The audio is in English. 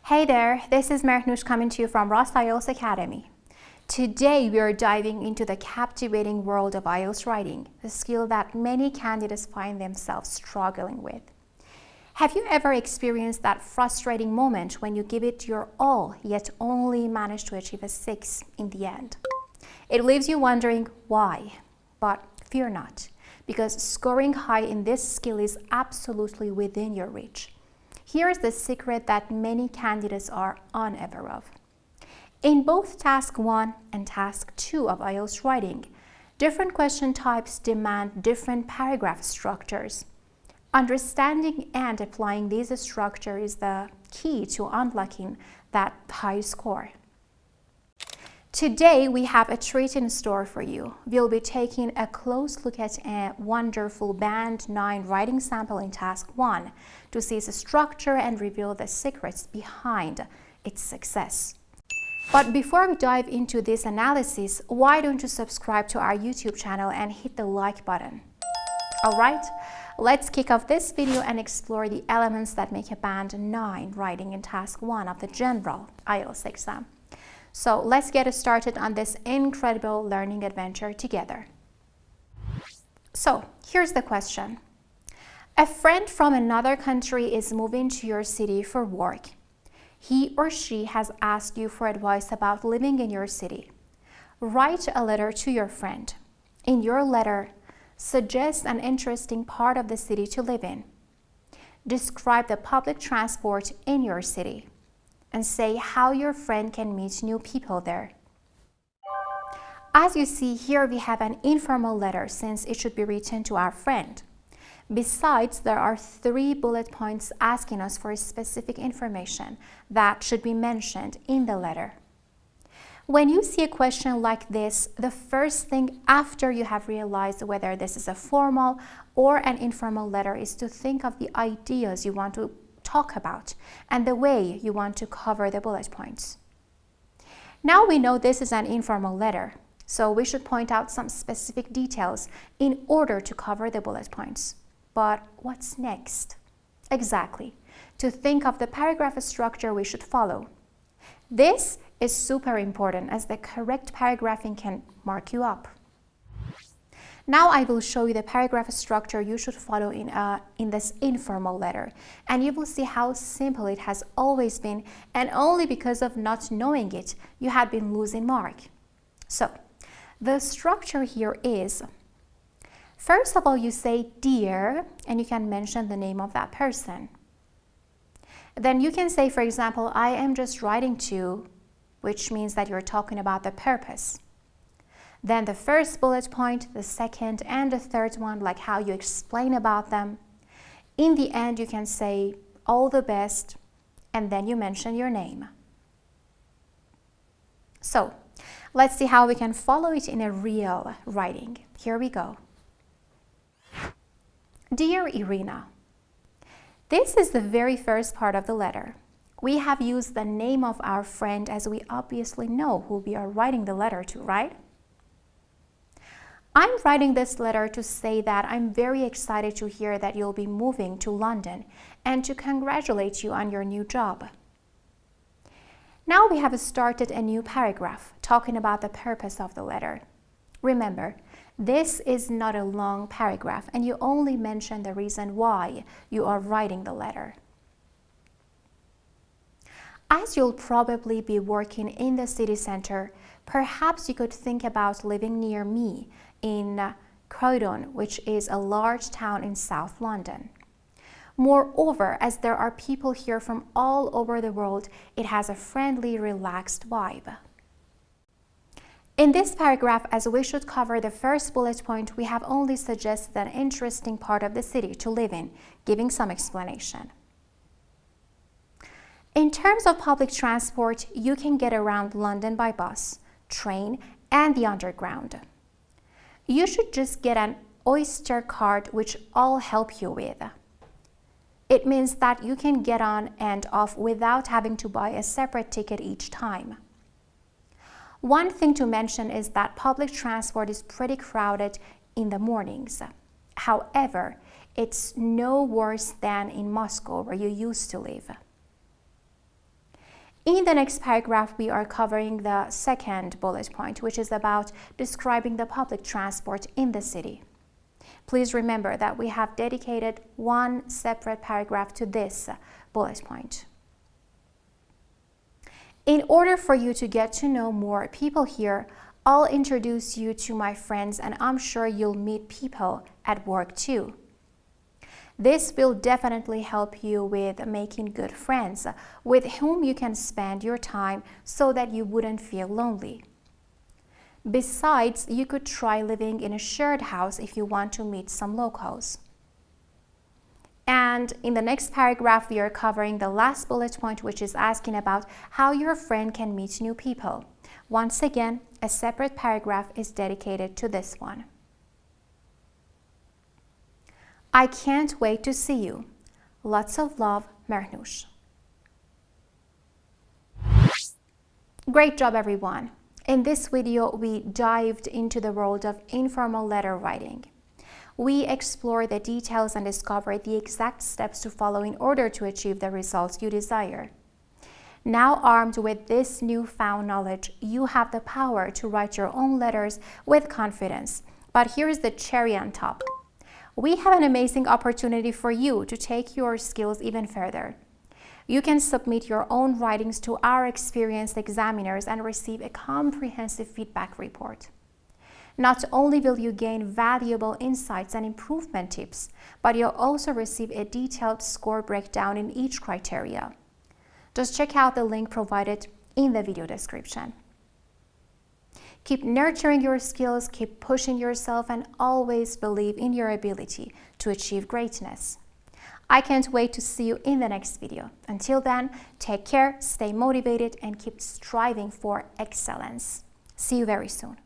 Hey there, this is Mertnush coming to you from Ross IELTS Academy. Today we are diving into the captivating world of IELTS writing, a skill that many candidates find themselves struggling with. Have you ever experienced that frustrating moment when you give it your all, yet only manage to achieve a 6 in the end? It leaves you wondering why, but fear not, because scoring high in this skill is absolutely within your reach. Here's the secret that many candidates are unaware of. In both Task 1 and Task 2 of IELTS writing, different question types demand different paragraph structures. Understanding and applying these structures is the key to unlocking that high score. Today, we have a treat in store for you. We'll be taking a close look at a wonderful Band 9 writing sample in Task 1 to see its structure and reveal the secrets behind its success. But before we dive into this analysis, why don't you subscribe to our YouTube channel and hit the like button? Alright, let's kick off this video and explore the elements that make a Band 9 writing in Task 1 of the General IELTS exam. So let's get started on this incredible learning adventure together. So here's the question. A friend from another country is moving to your city for work. He or she has asked you for advice about living in your city. Write a letter to your friend. In your letter, suggest an interesting part of the city to live in. Describe the public transport in your city, and say how your friend can meet new people there. As you see here, we have an informal letter since it should be written to our friend. Besides, there are 3 bullet points asking us for specific information that should be mentioned in the letter. When you see a question like this, the first thing after you have realized whether this is a formal or an informal letter is to think of the ideas you want to talk about and the way you want to cover the bullet points. Now we know this is an informal letter, so we should point out some specific details in order to cover the bullet points. But what's next? Exactly, to think of the paragraph structure we should follow. This is super important as the correct paragraphing can mark you up. Now I will show you the paragraph structure you should follow in this informal letter, and you will see how simple it has always been, and only because of not knowing it, you had been losing mark. So, the structure here is, first of all, you say dear, and you can mention the name of that person. Then you can say, for example, I am just writing to, which means that you're talking about the purpose. Then the first bullet point, the second and the third one, like how you explain about them. In the end, you can say all the best, and then you mention your name. So let's see how we can follow it in a real writing. Here we go. Dear Irina, this is the very first part of the letter. We have used the name of our friend as we obviously know who we are writing the letter to, right? I'm writing this letter to say that I'm very excited to hear that you'll be moving to London and to congratulate you on your new job. Now we have started a new paragraph talking about the purpose of the letter. Remember, this is not a long paragraph and you only mention the reason why you are writing the letter. As you'll probably be working in the city center, perhaps you could think about living near me in Croydon, which is a large town in South London. Moreover, as there are people here from all over the world, it has a friendly, relaxed vibe. In this paragraph, as we should cover the first bullet point, we have only suggested an interesting part of the city to live in, giving some explanation. In terms of public transport, you can get around London by bus, train, and the underground. You should just get an Oyster card, which I'll help you with. It means that you can get on and off without having to buy a separate ticket each time. One thing to mention is that public transport is pretty crowded in the mornings. However, it's no worse than in Moscow, where you used to live. In the next paragraph, we are covering the second bullet point, which is about describing the public transport in the city. Please remember that we have dedicated one separate paragraph to this bullet point. In order for you to get to know more people here, I'll introduce you to my friends, and I'm sure you'll meet people at work too. This will definitely help you with making good friends with whom you can spend your time so that you wouldn't feel lonely. Besides, you could try living in a shared house if you want to meet some locals. And in the next paragraph, we are covering the last bullet point, which is asking about how your friend can meet new people. Once again, a separate paragraph is dedicated to this one. I can't wait to see you. Lots of love, Mernush. Great job, everyone. In this video, we dived into the world of informal letter writing. We explored the details and discovered the exact steps to follow in order to achieve the results you desire. Now, armed with this newfound knowledge, you have the power to write your own letters with confidence. But here's the cherry on top. We have an amazing opportunity for you to take your skills even further. You can submit your own writings to our experienced examiners and receive a comprehensive feedback report. Not only will you gain valuable insights and improvement tips, but you'll also receive a detailed score breakdown in each criteria. Just check out the link provided in the video description. Keep nurturing your skills, keep pushing yourself, and always believe in your ability to achieve greatness. I can't wait to see you in the next video. Until then, take care, stay motivated, and keep striving for excellence. See you very soon.